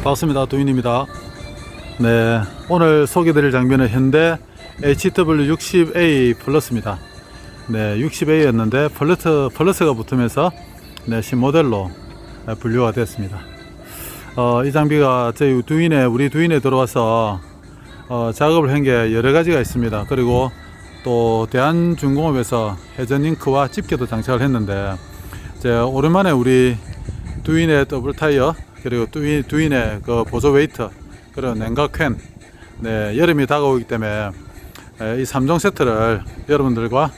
반갑습니다. 두인입니다. 네, 오늘 소개드릴 장비는 현대 HW60A 플러스입니다. 네, 60A였는데 플러스가 붙으면서 네, 신모델로 분류가 됐습니다. 이 장비가 우리 두인에 들어와서 작업을 한 게 여러 가지가 있습니다. 그리고 또 대한중공업에서 회전링크와 집게도 장착을 했는데 오랜만에 우리 두인의 더블 타이어, 그리고 두인의 그 보조 웨이트, 그리고 냉각팬, 네, 여름이 다가오기 때문에 이 3종 세트를 여러분들과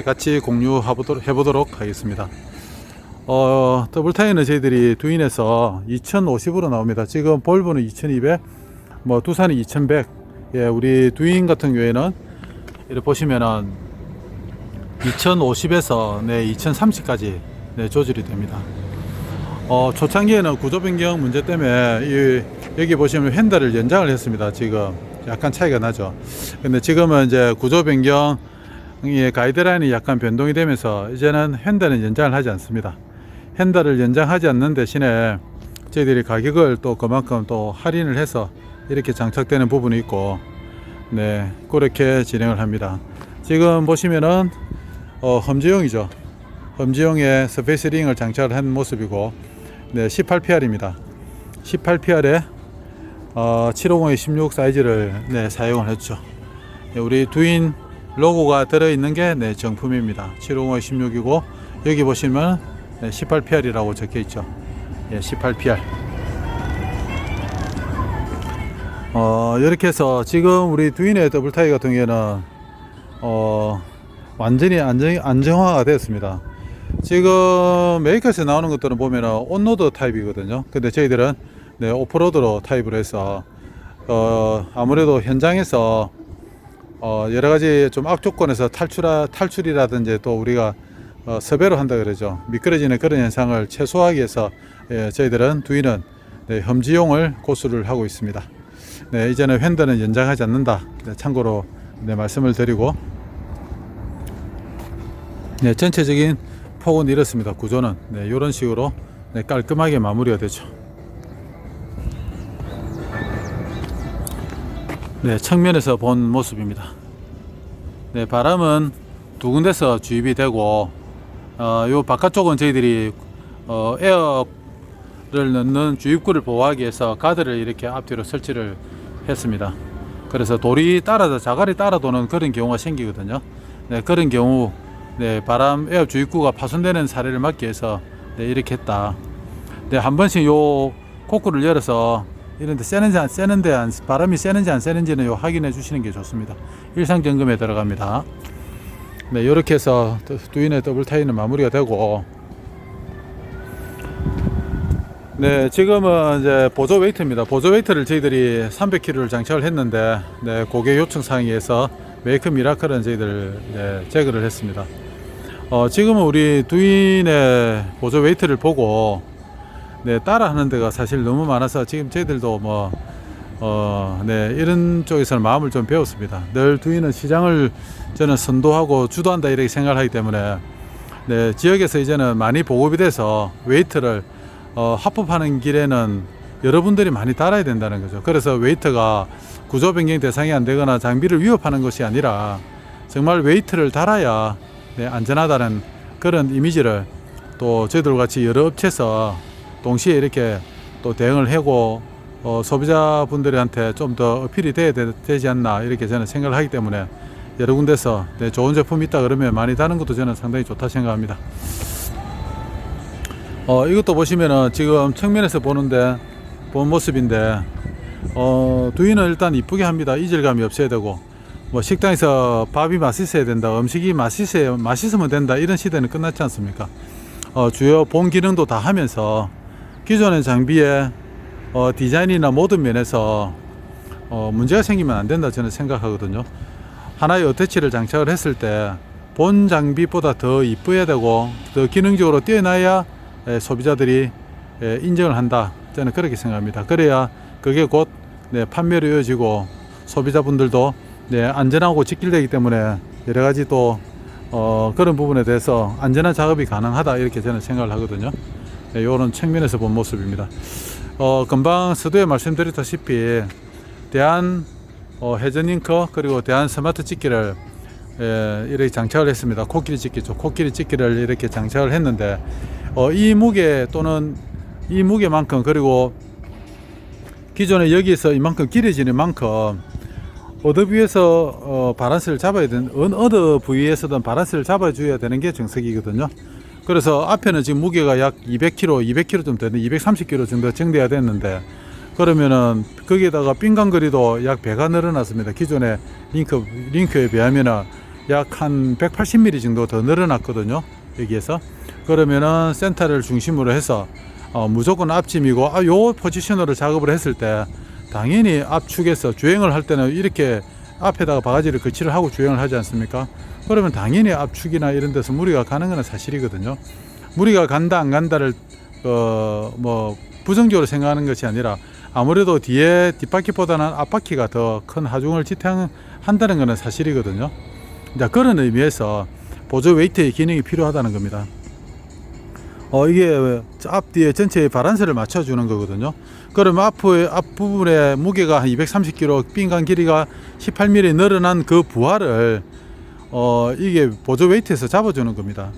같이 공유해보도록 하겠습니다. 더블 타이어는 저희들이 두인에서 2050으로 나옵니다. 지금 볼보는 2200, 두산이 2100. 예, 우리 두인 같은 경우에는 이렇게 보시면은 2050에서 2030까지 조절이 됩니다. 초창기에는 구조 변경 문제 때문에 여기 보시면 핸들을 연장을 했습니다. 지금 약간 차이가 나죠. 근데 지금은 이제 구조 변경의 가이드라인이 약간 변동이 되면서 이제는 핸들은 연장을 하지 않습니다. 핸들을 연장하지 않는 대신에 저희들이 가격을 또 그만큼 또 할인을 해서 이렇게 장착되는 부분이 있고, 네, 그렇게 진행을 합니다. 지금 보시면은 험지용이죠. 험지용에 스페이스링을 장착을 한 모습이고, 네, 18PR입니다. 18PR에 750에 16 사이즈를 사용을 했죠. 우리 두인 로고가 들어있는 게 정품입니다. 750에 16이고 여기 보시면 18PR이라고 적혀 있죠. 18PR. 이렇게 해서 지금 우리 두인의 더블 타이 같은 경우에는 완전히 안정화가 되었습니다. 지금 메이커에서 나오는 것들은 보면 온로드 타입이거든요. 근데 저희들은 오프로드로 타입을 해서 아무래도 현장에서 여러 가지 좀 악조건에서 탈출이라든지 또 우리가 섭외로 한다 그러죠. 미끄러지는 그런 현상을 최소화하기 위해서 저희들은 두인은 험지용을 고수를 하고 있습니다. 네, 이제는 핸들은 연장하지 않는다. 참고로 말씀을 드리고, 전체적인 폭은 이렇습니다. 구조는 이런 식으로 깔끔하게 마무리가 되죠. 측면에서 본 모습입니다. 바람은 두 군데서 주입이 되고, 요 바깥쪽은 저희들이 에어를 넣는 주입구를 보호하기 위해서 가드를 이렇게 앞뒤로 설치를 했습니다. 그래서 돌이 자갈이 따라 도는 그런 경우가 생기거든요. 그런 경우 바람 에어 주입구가 파손되는 사례를 막기 위해서 이렇게 했다. 한 번씩 요 코크를 열어서 이런데 바람이 세는지 안 세는지는 확인해 주시는 게 좋습니다. 일상 점검에 들어갑니다. 이렇게 해서 두인의 더블 타이는 마무리가 되고, 지금은 이제 보조 웨이트입니다. 보조 웨이트를 저희들이 300kg를 장착을 했는데, 고객 요청 사항에 의해서 메이크 미라클은 저희들 제거를 했습니다. 지금은 우리 두인의 보조 웨이트를 보고 따라 하는 데가 사실 너무 많아서 지금 저희들도 이런 쪽에서는 마음을 좀 배웠습니다. 늘 두인은 시장을 저는 선도하고 주도한다 이렇게 생각을 하기 때문에 지역에서 이제는 많이 보급이 돼서 웨이트를 합법하는 길에는 여러분들이 많이 따라야 된다는 거죠. 그래서 웨이트가 구조 변경 대상이 안 되거나 장비를 위협하는 것이 아니라 정말 웨이트를 달아야 안전하다는 그런 이미지를 또 저희들 같이 여러 업체에서 동시에 이렇게 또 대응을 하고 소비자분들한테 좀 더 어필이 되지 않나 이렇게 저는 생각을 하기 때문에 여러 군데서 좋은 제품이 있다 그러면 많이 다는 것도 저는 상당히 좋다 생각합니다. 이것도 보시면은 지금 측면에서 본 모습인데 두인은 일단 이쁘게 합니다. 이질감이 없어야 되고, 식당에서 밥이 맛있어야 된다, 음식이 맛있으면 된다, 이런 시대는 끝났지 않습니까? 주요 본 기능도 다 하면서 기존의 장비의 디자인이나 모든 면에서 문제가 생기면 안 된다 저는 생각하거든요. 하나의 어태치를 장착을 했을 때 본 장비보다 더 이뻐야 되고 더 기능적으로 뛰어나야 소비자들이 인정을 한다, 저는 그렇게 생각합니다. 그래야 그게 곧 판매로 이어지고 소비자분들도 안전하고 직결되기 때문에 여러 가지 또 그런 부분에 대해서 안전한 작업이 가능하다 이렇게 저는 생각을 하거든요. 이런 측면에서 본 모습입니다. 금방 서두에 말씀드렸다시피 대한 회전링커 그리고 대한 스마트 찍기를 이렇게 장착을 했습니다. 코끼리 찍기죠. 코끼리 찍기를 이렇게 장착을 했는데 이 무게 또는 이 무게만큼 그리고 기존에 여기서 이만큼 길어지는 만큼 어느 부위에서 밸런스를 잡아야 되는 어느 부위에서든 밸런스를 잡아줘야 되는 게 정석이거든요. 그래서 앞에는 지금 무게가 약 200kg 좀 되는 230kg 정도 정돼야 됐는데 그러면은 거기에다가 빈간거리도 약 배가 늘어났습니다. 기존의 링크에 비하면은 약 한 180mm 정도 더 늘어났거든요. 여기에서 그러면은 센터를 중심으로 해서 무조건 앞짐이고 요 포지션으로 작업을 했을 때 당연히 앞축에서 주행을 할 때는 이렇게 앞에다가 바가지를 거치를 하고 주행을 하지 않습니까? 그러면 당연히 앞축이나 이런 데서 무리가 가는 건 사실이거든요. 무리가 간다 안 간다를 뭐 부정적으로 생각하는 것이 아니라 아무래도 뒤에 뒷바퀴보다는 앞바퀴가 더 큰 하중을 지탱한다는 것은 사실이거든요. 자, 그런 의미에서 보조 웨이트의 기능이 필요하다는 겁니다. 이게 앞뒤에 전체의 바란스를 맞춰주는 거거든요. 그러면 앞부분에 무게가 한 230kg, 빈간 길이가 18mm 늘어난 그 부하를 이게 보조 웨이트에서 잡아주는 겁니다.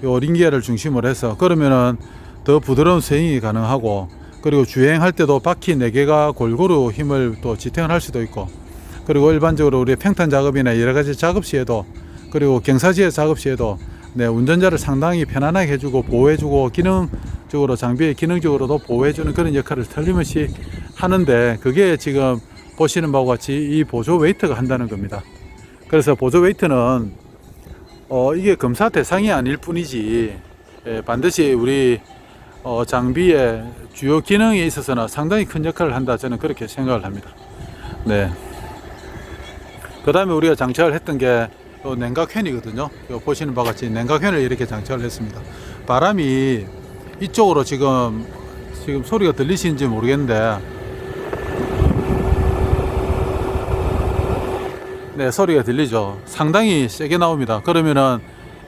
요 링기어를 중심으로 해서 그러면은 더 부드러운 스윙이 가능하고 그리고 주행할 때도 바퀴 4개가 골고루 힘을 또 지탱을 할 수도 있고 그리고 일반적으로 우리 평탄 작업이나 여러 가지 작업 시에도 그리고 경사지의 작업 시에도 운전자를 상당히 편안하게 해주고 보호해주고 기능적으로 장비의 기능적으로도 보호해주는 그런 역할을 틀림없이 하는데 그게 지금 보시는 바와 같이 이 보조 웨이트가 한다는 겁니다. 그래서 보조 웨이트는 이게 검사 대상이 아닐 뿐이지 반드시 우리 장비의 주요 기능에 있어서는 상당히 큰 역할을 한다 저는 그렇게 생각을 합니다. 네. 그 다음에 우리가 장착을 했던 게 냉각팬이거든요. 보시는 바와 같이 냉각팬을 이렇게 장착을 했습니다. 바람이 이쪽으로 지금 소리가 들리시는지 모르겠는데 네, 소리가 들리죠. 상당히 세게 나옵니다. 그러면은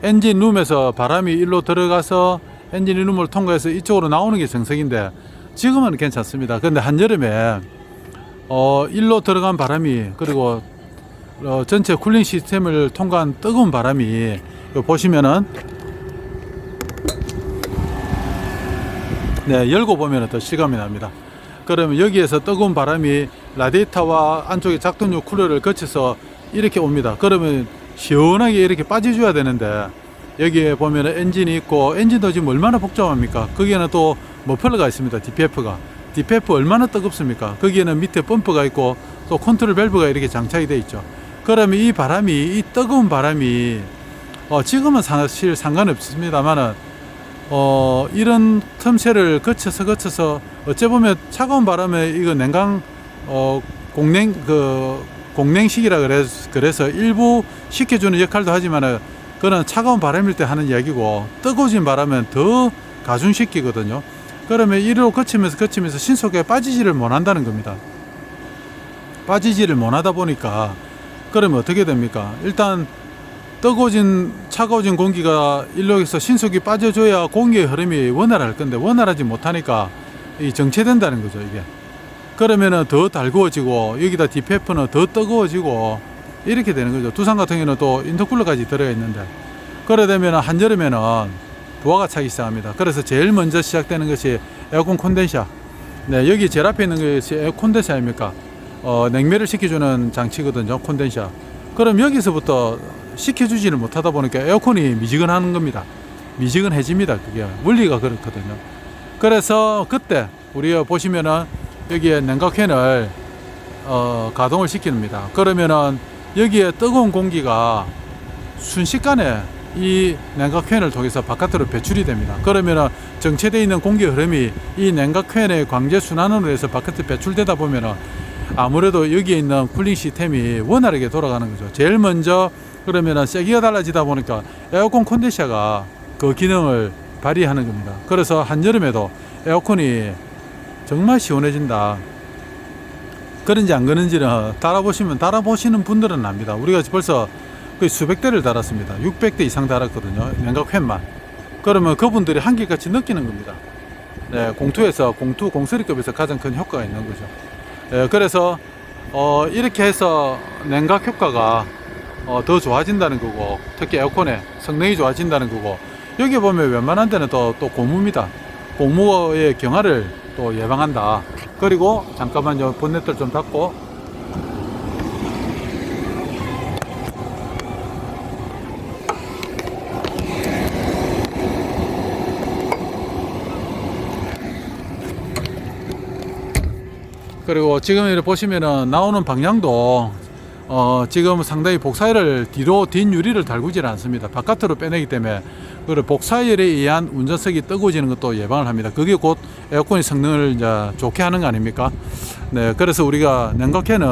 엔진 룸에서 바람이 일로 들어가서 엔진 룸을 통과해서 이쪽으로 나오는 게 정석인데 지금은 괜찮습니다. 근데 한여름에 일로 들어간 바람이 그리고 전체 쿨링 시스템을 통과한 뜨거운 바람이 보시면은 열고 보면 더 실감이 납니다. 그러면 여기에서 뜨거운 바람이 라디에이터와 안쪽에 작동용 쿨러를 거쳐서 이렇게 옵니다. 그러면 시원하게 이렇게 빠져줘야 되는데 여기에 보면 엔진이 있고 엔진도 지금 얼마나 복잡합니까? 거기에는 또 머플러가 있습니다. DPF 얼마나 뜨겁습니까? 거기에는 밑에 펌프가 있고 또 컨트롤 밸브가 이렇게 장착이 되어 있죠. 그러면 이 바람이 이 뜨거운 바람이 지금은 사실 상관없습니다만은 이런 틈새를 거쳐서 어째 보면 차가운 바람에 이거 공냉식이라 그래서 일부 식혀주는 역할도 하지만은 그는 차가운 바람일 때 하는 이야기고 뜨거워진 바람은 더 가중시키거든요. 그러면 이리로 거치면서 신속하게 빠지지를 못한다는 겁니다. 빠지지를 못하다 보니까 그러면 어떻게 됩니까? 일단 차가워진 공기가 일로에서 신속히 빠져줘야 공기의 흐름이 원활할 건데 원활하지 못하니까 정체된다는 거죠. 이게 그러면은 더 달구어지고 여기다 DPF는 더 뜨거워지고 이렇게 되는 거죠. 두산 같은 경우는 또 인터쿨러까지 들어가 있는데 그래 되면 한여름에는 부하가 차기 시작합니다. 그래서 제일 먼저 시작되는 것이 에어컨 콘덴서. 네, 여기 제일 앞에 있는 것이 에어 콘덴서 아닙니까? 냉매를 식혀주는 장치거든요. 콘덴서. 그럼 여기서부터 식혀주지를 못하다 보니까 에어컨이 미지근하는 겁니다. 미지근해집니다. 그게 원리가 그렇거든요. 그래서 그때 우리가 보시면은 여기에 냉각팬을 가동을 시킵니다. 그러면은 여기에 뜨거운 공기가 순식간에 이 냉각팬을 통해서 바깥으로 배출이 됩니다. 그러면은 정체되어 있는 공기 흐름이 이 냉각팬의 광재 순환으로 해서 바깥에 배출되다 보면은 아무래도 여기에 있는 쿨링 시스템이 원활하게 돌아가는 거죠. 제일 먼저 그러면은 세기가 달라지다 보니까 에어컨 컨덴서가 그 기능을 발휘하는 겁니다. 그래서 한여름에도 에어컨이 정말 시원해진다. 그런지 안 그런지는 달아보시는 분들은 압니다. 우리가 벌써 거의 수백 대를 달았습니다. 600대 이상 달았거든요. 냉각팬만. 그러면 그분들이 한결같이 느끼는 겁니다. 네, 공투 공수리급에서 가장 큰 효과가 있는 거죠. 그래서 이렇게 해서 냉각 효과가 더 좋아진다는 거고, 특히 에어컨의 성능이 좋아진다는 거고, 여기 보면 웬만한 데는 또 고무입니다. 고무의 경화를 또 예방한다. 그리고 잠깐만요, 본넷을 좀 닫고. 그리고 지금 이렇게 보시면은 나오는 방향도 지금 상당히 복사열을 뒷 유리를 달구질 않습니다. 바깥으로 빼내기 때문에 그 복사열에 의한 운전석이 뜨거워지는 것도 예방을 합니다. 그게 곧 에어컨의 성능을 이제 좋게 하는 거 아닙니까? 네, 그래서 우리가 냉각팬은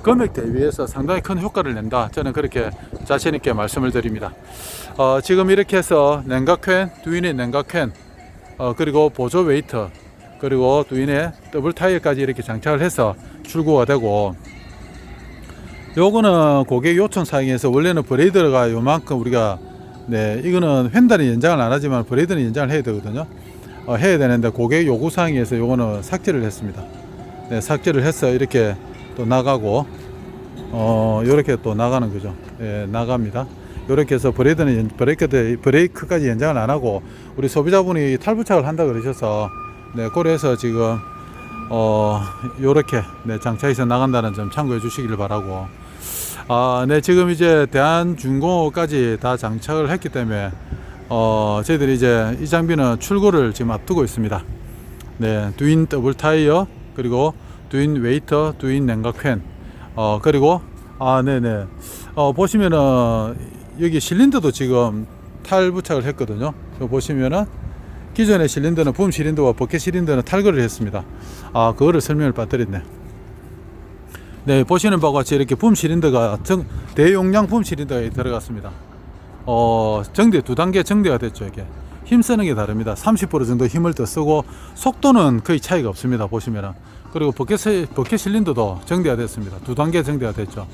금액 대비해서 상당히 큰 효과를 낸다. 저는 그렇게 자신 있게 말씀을 드립니다. 지금 이렇게 해서 냉각팬, 두인의 냉각팬, 그리고 보조 웨이트, 그리고 두인의 더블 타이어까지 이렇게 장착을 해서 출고가 되고, 요거는 고객 요청 사항에서 원래는 브레이드가 요만큼 우리가 이거는 휀달은 연장을 안 하지만 브레이드는 연장을 해야 되거든요. 해야 되는데 고객 요구 사항에서 요거는 삭제를 했습니다. 네, 삭제를 해서 이렇게 또 나가고, 요렇게 또 나가는 거죠. 예, 나갑니다. 요렇게 해서 브레이크까지 연장을 안 하고, 우리 소비자분이 탈부착을 한다 그러셔서, 네, 그래서 지금 요렇게 장착해서 나간다는 점 참고해 주시기를 바라고, 네, 지금 이제 대한중공업까지 다 장착을 했기 때문에 저희들이 이제 이 장비는 출고를 지금 앞두고 있습니다. 네, 두인 더블 타이어, 그리고 두인 웨이터, 두인 냉각팬, 그리고 네네, 보시면은 여기 실린더도 지금 탈부착을 했거든요. 보시면은 기존의 실린더는 붐 실린더와 버켓 실린더는 탈거를 했습니다. 그거를 설명을 빠뜨렸네. 네, 보시는 바와 같이 이렇게 붐 실린더가 대용량 붐 실린더가 들어갔습니다. 두 단계 정대가 됐죠. 이게 힘쓰는 게 다릅니다. 30% 정도 힘을 더 쓰고 속도는 거의 차이가 없습니다. 보시면은. 그리고 버켓 실린더도 정대가 됐습니다. 두 단계 정대가 됐죠.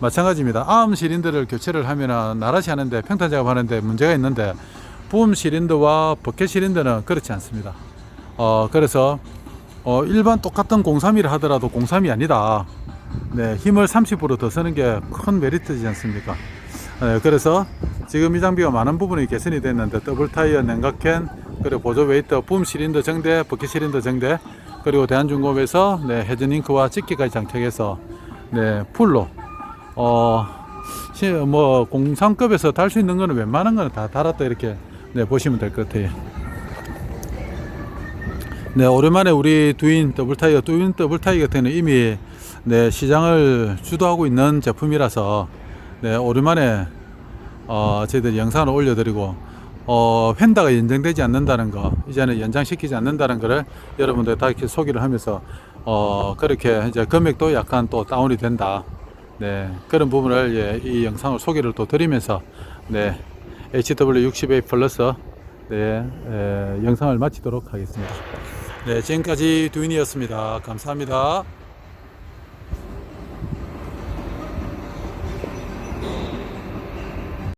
마찬가지입니다. 암 실린더를 교체를 하면은 나라시 하는데, 평탄 작업하는데 문제가 있는데, 붐 실린더와 버켓 실린더는 그렇지 않습니다. 그래서 일반 똑같은 03을 하더라도 03이 아니다. 네, 힘을 30% 더 쓰는 게 큰 메리트지 않습니까? 네, 그래서 지금 이 장비가 많은 부분이 개선이 됐는데, 더블 타이어, 냉각캔, 그리고 보조 웨이터, 붐 실린더 정대, 버켓 실린더 정대, 그리고 대한중공업에서 헤드링크와 집게까지 장착해서 풀로 뭐 03급에서 달 수 있는 거는 웬만한 거는 다 달았다, 이렇게 보시면 될 것 같아요. 네, 오랜만에 우리 두인 더블 타이어 같은 경우는 이미 시장을 주도하고 있는 제품이라서 오랜만에 저희들이 영상을 올려드리고, 휀다가 연장되지 않는다는 거, 이제는 연장시키지 않는다는 거를 여러분들 다 이렇게 소개를 하면서 그렇게 이제 금액도 약간 또 다운이 된다. 네, 그런 부분을 이 영상을 소개를 또 드리면서 HW60A 플러스 영상을 마치도록 하겠습니다. 네, 지금까지 두인이었습니다. 감사합니다.